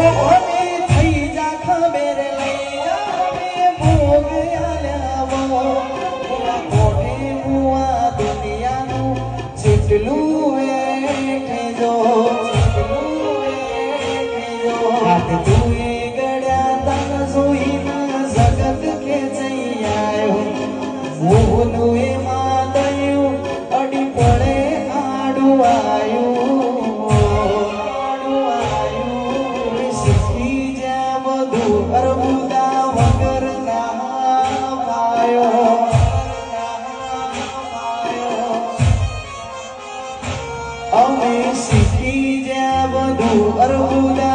અમે થઈ જા ખબર લઈ અમે ભોગ આલ્યાવો કોઠે મુઆ દુનિયાનું જેટલું વેઠે જો હાથ તુએ ગળ્યા તન જોઈને જગત ખેંચી આવ્યો મોહનું એમાં દયું અડી પડે આડું આયું શીખી જ્યાં બધું અરબુદા વગર ના પાયો અમે શીખી જ્યાં બધું અરબુદા